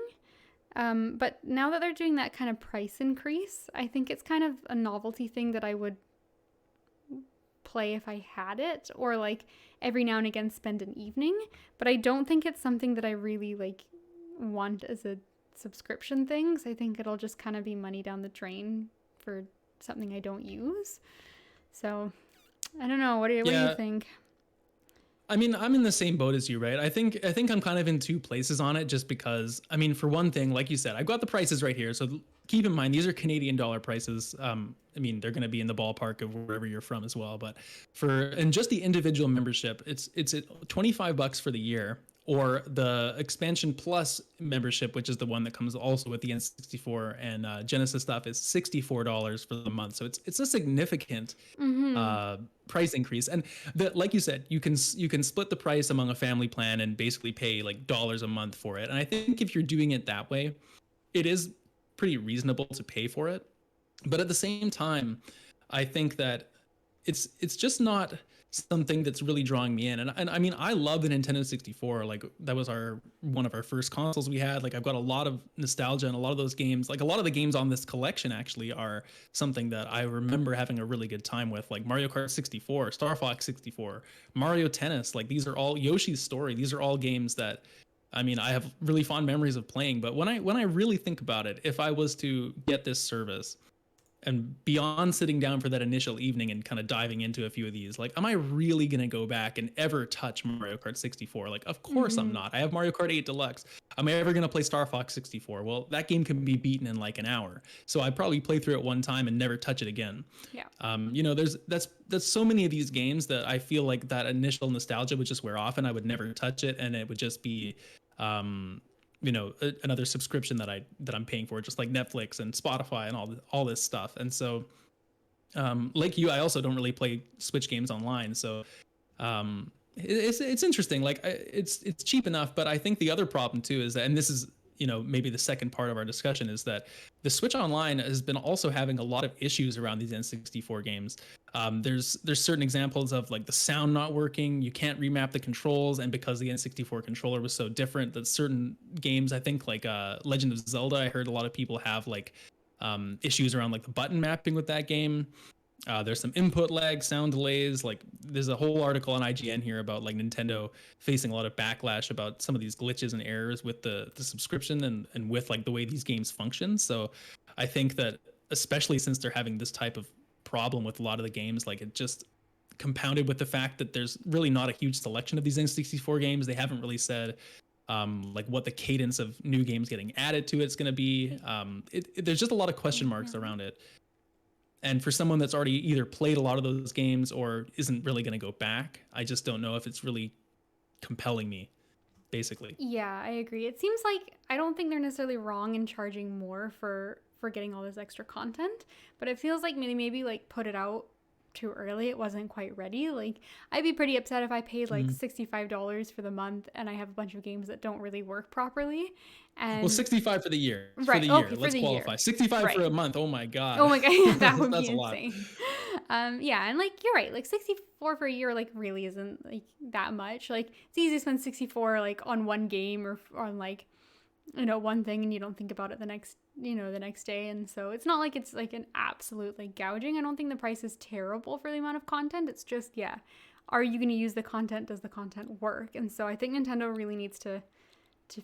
But now that they're doing that kind of price increase, I think it's kind of a novelty thing that I would play if I had it, or like every now and again spend an evening. But I don't think it's something that I really like want as a subscription thing. So I think it'll just kind of be money down the drain for something I don't use. So I don't know. What do you think? I mean, I'm in the same boat as you, right? I think I'm kind of in two places on it, just because, I mean, for one thing, like you said, I've got the prices right here. So keep in mind, these are Canadian dollar prices. I mean, they're going to be in the ballpark of wherever you're from as well. But and just the individual membership, it's $25 for the year, or the expansion plus membership, which is the one that comes also with the N64 and Genesis stuff, is $64 for the month. So it's a significant price increase. And like you said, you can split the price among a family plan and basically pay like dollars a month for it. And I think if you're doing it that way, it is pretty reasonable to pay for it. But at the same time, I think that it's just not something that's really drawing me in. And I mean, I love the Nintendo 64. Like that was one of our first consoles we had. Like I've got a lot of nostalgia, and a lot of those games, like a lot of the games on this collection actually are something that I remember having a really good time with, like Mario Kart 64, Star Fox 64, Mario Tennis. Like these are all Yoshi's Story. These are all games that, I mean, I have really fond memories of playing. But when I really think about it, if I was to get this service, and beyond sitting down for that initial evening and kind of diving into a few of these, like, am I really going to go back and ever touch Mario Kart 64? Like, of course I'm not. I have Mario Kart 8 Deluxe. Am I ever going to play Star Fox 64? Well, that game can be beaten in like an hour. So I'd probably play through it one time and never touch it again. Yeah. That's so many of these games that I feel like that initial nostalgia would just wear off, and I would never touch it. And it would just be, another subscription that I'm paying for, just like Netflix and Spotify and all this stuff. And so, like you, I also don't really play Switch games online. So, it's interesting. Like it's cheap enough, but I think the other problem too is that, and this is, maybe the second part of our discussion, is that the Switch Online has been also having a lot of issues around these N64 games. There's certain examples of like the sound not working. You can't remap the controls, and because the N64 controller was so different, that certain games, I think like Legend of Zelda, I heard a lot of people have like issues around like the button mapping with that game. There's some input lag, sound delays. Like there's a whole article on IGN here about like Nintendo facing a lot of backlash about some of these glitches and errors with the subscription and with like the way these games function. So I think that especially since they're having this type of problem with a lot of the games, like it just compounded with the fact that there's really not a huge selection of these N64 games. They haven't really said like what the cadence of new games getting added to it's going to be. There's just a lot of question marks around it. And for someone that's already either played a lot of those games or isn't really going to go back, I just don't know if it's really compelling me, basically. Yeah, I agree. It seems like I don't think they're necessarily wrong in charging more for getting all this extra content, but it feels like maybe like put it out too early. It wasn't quite ready. Like, I'd be pretty upset if I paid like $65 for the month and I have a bunch of games that don't really work properly. Well, And 65 for the year. For right, the year. okay, for Let's the year. qualify. 65 for Right. a month. Oh my Oh God. my god, yeah, that would be That's a lot. insane. Yeah, and like you're right, like 64 for a year like really isn't like that much. Like it's easy to spend 64 like on one game or on like one thing and you don't think about it the next day. And so it's not like it's like an absolute like gouging. I don't think the price is terrible for the amount of content. It's just, yeah, are you going to use the content? Does the content work? And so I think Nintendo really needs to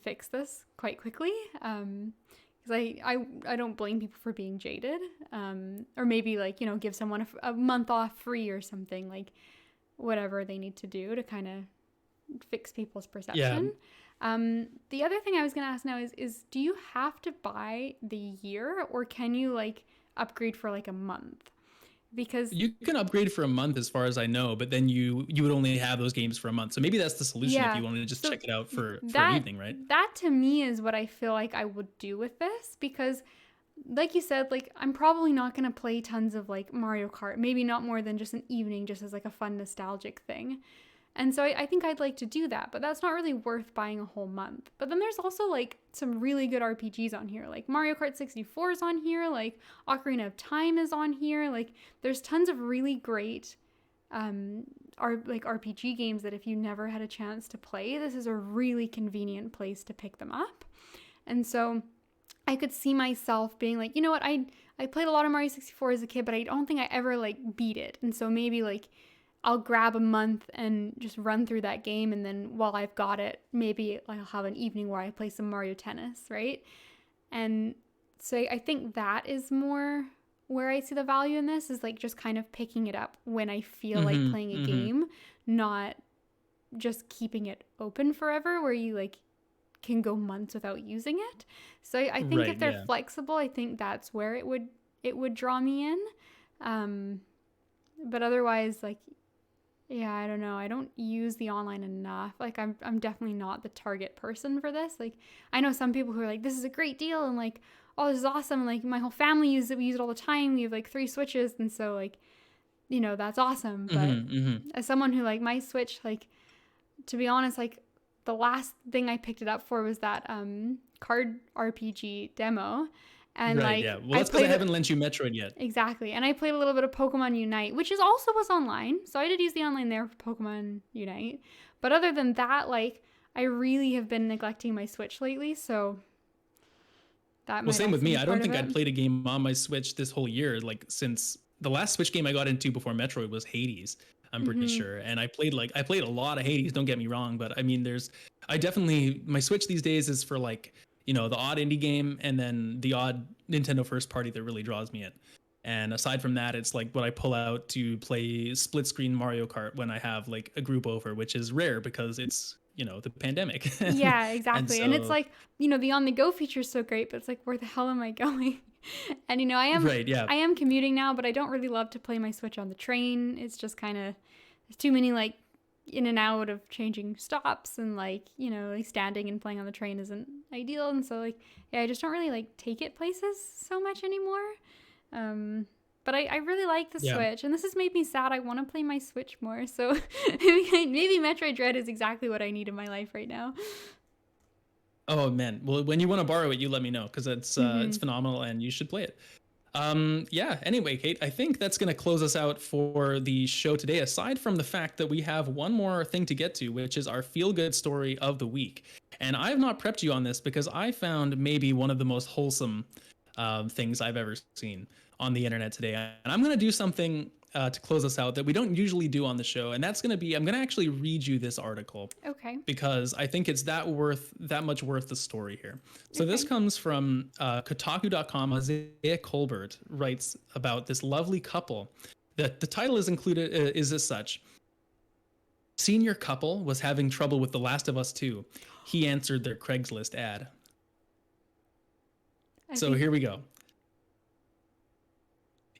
fix this quite quickly. Because I don't blame people for being jaded. Or maybe like, give someone a month off free or something, like whatever they need to do to kind of fix people's perception. The other thing I was going to ask now is do you have to buy the year or can you like upgrade for like a month? Because you can upgrade for a month as far as I know, but then you would only have those games for a month. So maybe that's the solution if you wanted to just check it out for an evening, right? That to me is what I feel like I would do with this, because like you said, like I'm probably not going to play tons of like Mario Kart, maybe not more than just an evening, just as like a fun nostalgic thing. And so I think I'd like to do that, but that's not really worth buying a whole month. But then there's also like some really good RPGs on here. Like Mario Kart 64 is on here, like Ocarina of Time is on here. Like there's tons of really great RPG games that if you never had a chance to play, this is a really convenient place to pick them up. And so I could see myself being like, you know what, I played a lot of Mario 64 as a kid, but I don't think I ever like beat it. And so maybe like I'll grab a month and just run through that game. And then while I've got it, maybe I'll have an evening where I play some Mario Tennis, right? And so I think that is more where I see the value in this, is like just kind of picking it up when I feel like playing a game, not just keeping it open forever where you like can go months without using it. So I think if they're flexible, I think that's where it would draw me in. But otherwise, like, yeah, I don't know. I don't use the online enough. Like I'm definitely not the target person for this. Like I know some people who are like, this is a great deal and like, oh, this is awesome. Like my whole family uses it. We use it all the time. We have like 3 Switches. And so like, that's awesome. But as someone who like my Switch, like to be honest, like the last thing I picked it up for was that card RPG demo. And right, like, yeah. Well, that's because I haven't lent you Metroid yet. Exactly. And I played a little bit of Pokemon Unite, which is also was online. So I did use the online there for Pokemon Unite. But other than that, like, I really have been neglecting my Switch lately. So that well, same with me. I don't think I'd played a game on my Switch this whole year. Like since the last Switch game I got into before Metroid was Hades, I'm pretty sure. And I played a lot of Hades, don't get me wrong. But I mean, my Switch these days is for like, the odd indie game and then the odd Nintendo first party that really draws me in. And aside from that, it's like what I pull out to play split screen Mario Kart when I have like a group over, which is rare because it's, the pandemic. Yeah, exactly. And it's like, the on the go feature is so great, but it's like, where the hell am I going? And, I am commuting now, but I don't really love to play my Switch on the train. It's just kind of, there's too many like in and out of changing stops and like standing and playing on the train isn't ideal. And so like, yeah, I just don't really like take it places so much anymore. But I really like the Switch, and this has made me sad. I want to play my Switch more, so maybe Metroid Dread is exactly what I need in my life right now. Oh man, well, when you want to borrow it, you let me know, because it's phenomenal and you should play it. Anyway, Kate, I think that's going to close us out for the show today, aside from the fact that we have one more thing to get to, which is our feel-good story of the week. And I have not prepped you on this because I found maybe one of the most wholesome things I've ever seen on the internet today. And I'm going to do something to close us out that we don't usually do on the show. And that's going to be, I'm going to actually read you this article. Okay. Because I think it's that much worth the story here. So this comes from Kotaku.com. Isaiah Colbert writes about this lovely couple. The title is included is as such. Senior couple was having trouble with The Last of Us 2. He answered their Craigslist ad. So here we go.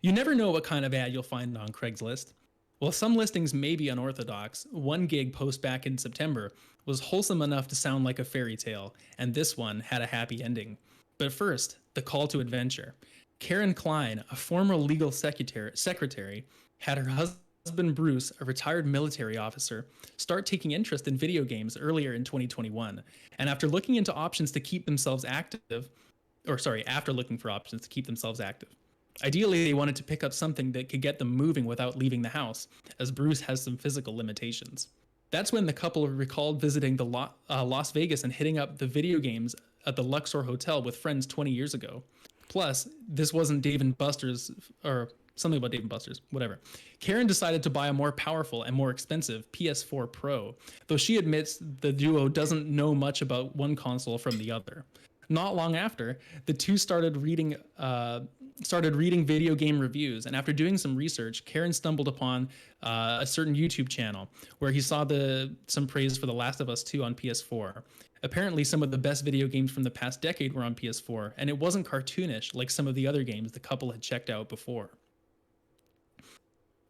You never know what kind of ad you'll find on Craigslist. While some listings may be unorthodox, one gig post back in September was wholesome enough to sound like a fairy tale, and this one had a happy ending. But first, the call to adventure. Karen Klein, a former legal secretary, had her husband Bruce, a retired military officer, start taking interest in video games earlier in 2021. And after looking into options to keep themselves active, after looking for options to keep themselves active, ideally they wanted to pick up something that could get them moving without leaving the house, as Bruce has some physical limitations. That's when the couple recalled visiting the Las Vegas and hitting up the video games at the Luxor Hotel with friends 20 years ago. Plus, this wasn't Dave and Buster's, or something about Dave and Buster's, whatever. Karen decided to buy a more powerful and more expensive PS4 Pro, though she admits the duo doesn't know much about one console from the other. Not long after, the two started reading video game reviews, and after doing some research, Karen stumbled upon a certain YouTube channel where he saw some praise for The Last of Us 2 on PS4. Apparently, some of the best video games from the past decade were on PS4, and it wasn't cartoonish like some of the other games the couple had checked out before.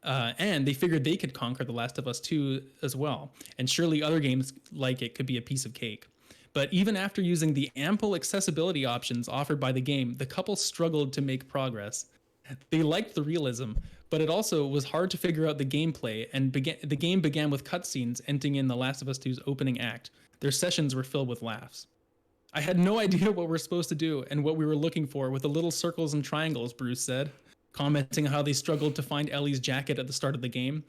And they figured they could conquer The Last of Us 2 as well, and surely other games like it could be a piece of cake. But even after using the ample accessibility options offered by the game, the couple struggled to make progress. They liked the realism, but it also was hard to figure out the gameplay, and the game began with cutscenes ending in The Last of Us 2's opening act. Their sessions were filled with laughs. I had no idea what we're supposed to do and what we were looking for with the little circles and triangles, Bruce said, commenting on how they struggled to find Ellie's jacket at the start of the game.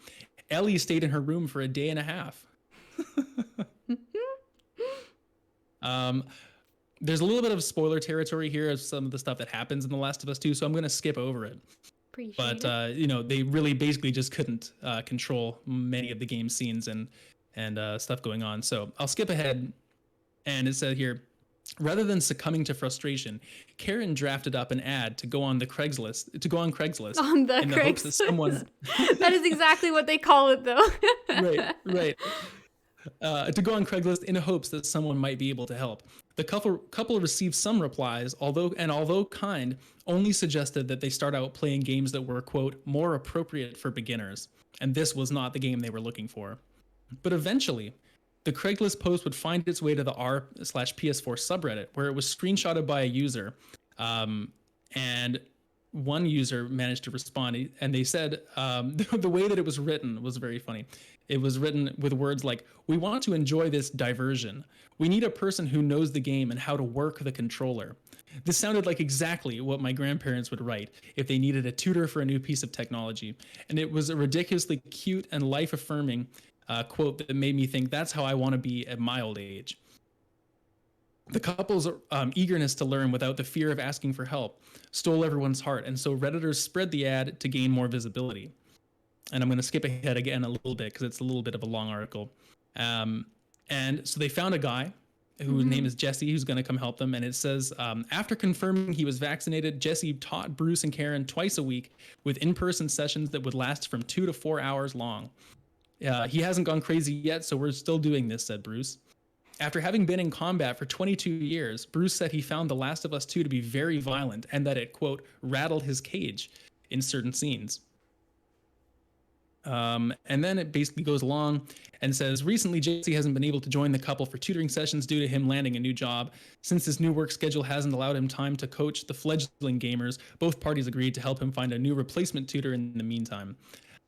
Ellie stayed in her room for a day and a half. There's a little bit of spoiler territory here of some of the stuff that happens in The Last of Us 2, so I'm going to skip over it. Appreciate it. They really basically just couldn't control many of the game scenes and stuff going on. So I'll skip ahead, and it said here, rather than succumbing to frustration, Karen drafted up an ad to go on Craigslist. On the in the hopes that someone that is exactly what they call it, though. right. To go on Craigslist in hopes that someone might be able to help. The couple received some replies, although kind, only suggested that they start out playing games that were, quote, more appropriate for beginners. And this was not the game they were looking for. But eventually, the Craigslist post would find its way to the r/PS4 subreddit, where it was screenshotted by a user. And one user managed to respond, and they said the way that it was written was very funny. It was written with words like, "We want to enjoy this diversion. We need a person who knows the game and how to work the controller." This sounded like exactly what my grandparents would write if they needed a tutor for a new piece of technology. And it was a ridiculously cute and life-affirming quote that made me think that's how I want to be at my old age. The couple's eagerness to learn without the fear of asking for help stole everyone's heart, and so Redditors spread the ad to gain more visibility. And I'm going to skip ahead again a little bit because it's a little bit of a long article. And so they found a guy whose name is Jesse, who's going to come help them. And it says, after confirming he was vaccinated, Jesse taught Bruce and Karen twice a week with in-person sessions that would last from 2 to 4 hours long. He hasn't gone crazy yet, so we're still doing this, said Bruce. After having been in combat for 22 years, Bruce said he found The Last of Us 2 to be very violent and that it, quote, rattled his cage in certain scenes. And then it basically goes along and says, recently Jesse hasn't been able to join the couple for tutoring sessions due to him landing a new job. Since this new work schedule hasn't allowed him time to coach the fledgling gamers, both parties agreed to help him find a new replacement tutor in the meantime.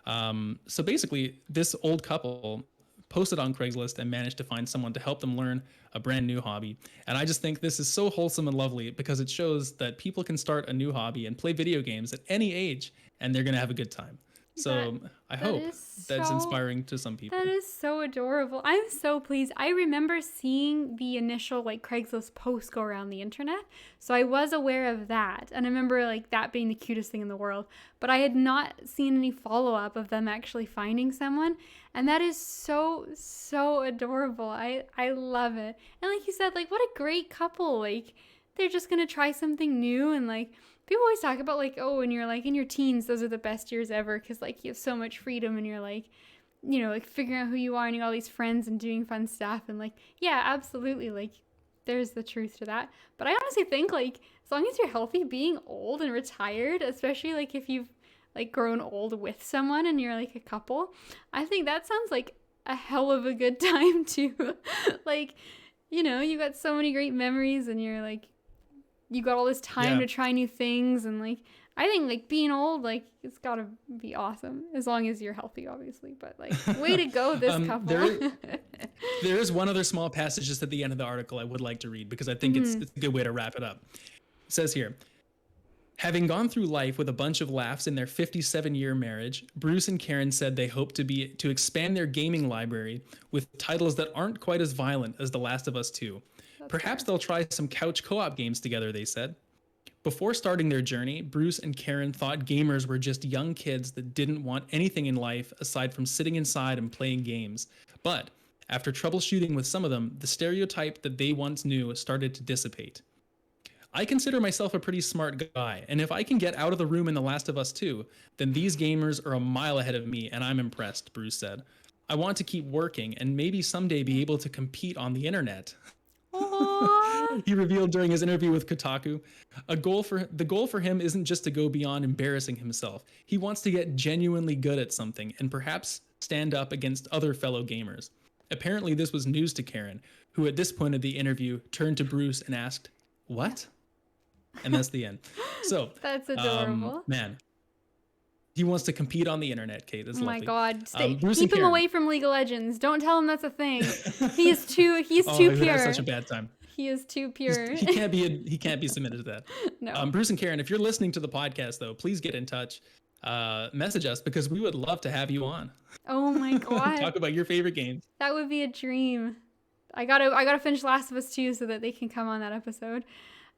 So basically, this old couple posted on Craigslist and managed to find someone to help them learn a brand new hobby. And I just think this is so wholesome and lovely because it shows that people can start a new hobby and play video games at any age, and they're going to have a good time. So I hope that's inspiring to some people. That is so adorable. I'm so pleased. I remember seeing the initial Craigslist post go around the internet. So I was aware of that. And I remember that being the cutest thing in the world. But I had not seen any follow-up of them actually finding someone. And that is so, so adorable. I love it. And like you said, what a great couple. They're just going to try something new and people always talk about when you're in your teens, those are the best years ever because you have so much freedom and you're figuring out who you are and you got all these friends and doing fun stuff and yeah, absolutely, there's the truth to that. But I honestly think as long as you're healthy, being old and retired, especially if you've grown old with someone and you're a couple, I think that sounds like a hell of a good time too. You got so many great memories and you're you got all this time Yeah. to try new things, and like I think like being old, like it's gotta be awesome as long as you're healthy, obviously. But like, way to go, this couple. There is one other small passage just at the end of the article I would like to read because I think it's a good way to wrap it up. It says here, having gone through life with a bunch of laughs in their 57-year marriage, Bruce and Karen said they hope to expand their gaming library with titles that aren't quite as violent as The Last of Us 2. Perhaps they'll try some couch co-op games together, they said. Before starting their journey, Bruce and Karen thought gamers were just young kids that didn't want anything in life aside from sitting inside and playing games. But after troubleshooting with some of them, the stereotype that they once knew started to dissipate. I consider myself a pretty smart guy, and if I can get out of the room in The Last of Us 2, then these gamers are a mile ahead of me, and I'm impressed, Bruce said. I want to keep working and maybe someday be able to compete on the internet. He revealed during his interview with Kotaku, the goal for him isn't just to go beyond embarrassing himself. He wants to get genuinely good at something and perhaps stand up against other fellow gamers. Apparently this was news to Karen, who at this point of the interview turned to Bruce and asked, "What?" And that's the end. So that's adorable. Man, he wants to compete on the internet, Kate. That's lovely. My God, Bruce keep him away from League of Legends. Don't tell him that's a thing. He's too pure. Had such a bad time. He is too pure. He can't be submitted to that. No. Bruce and Karen, if you're listening to the podcast though, please get in touch. Message us because we would love to have you on. Oh my God. Talk about your favorite games. That would be a dream. I gotta finish Last of Us 2 so that they can come on that episode.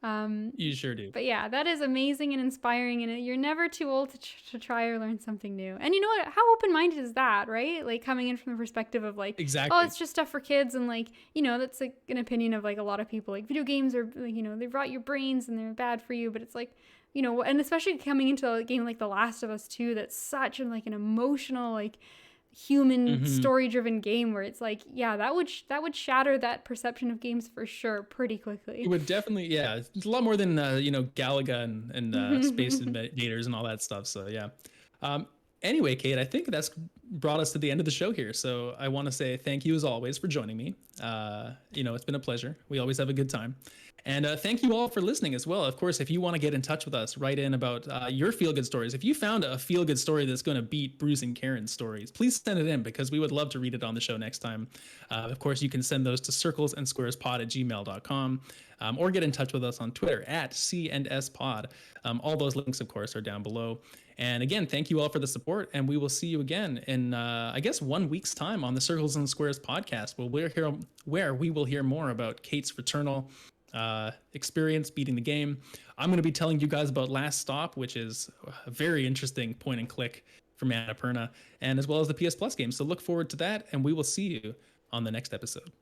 You sure do. But yeah, that is amazing and inspiring, and you're never too old to try or learn something new. And you know what? How open-minded is that, right? Like coming in from the perspective of like, exactly. Oh, it's just stuff for kids, and like, you know, that's like an opinion of like a lot of people. Like video games are, like, you know, they rot your brains and they're bad for you. But it's like, you know, and especially coming into a game like The Last of Us 2, that's such an emotional, like, human story-driven game where it's like, yeah, that would shatter that perception of games for sure pretty quickly. It would definitely, yeah. It's a lot more than Galaga and Space Invaders and all that stuff. So yeah. Anyway, Kate, I think that's brought us to the end of the show here. So I want to say thank you as always for joining me. It's been a pleasure. We always have a good time. And thank you all for listening as well. Of course, if you want to get in touch with us, write in about your feel-good stories. If you found a feel-good story that's going to beat Bruce and Karen's stories, please send it in because we would love to read it on the show next time. Of course, you can send those to circlesandsquarespod@gmail.com or get in touch with us on Twitter @C&S-Pod. All those links, of course, are down below. And again, thank you all for the support, and we will see you again in, 1 week's time on the Circles and Squares podcast, where we will hear more about Kate's Returnal experience beating the game. I'm going to be telling you guys about Last Stop, which is a very interesting point and click from Annapurna, and as well as the PS Plus game. So look forward to that, and we will see you on the next episode.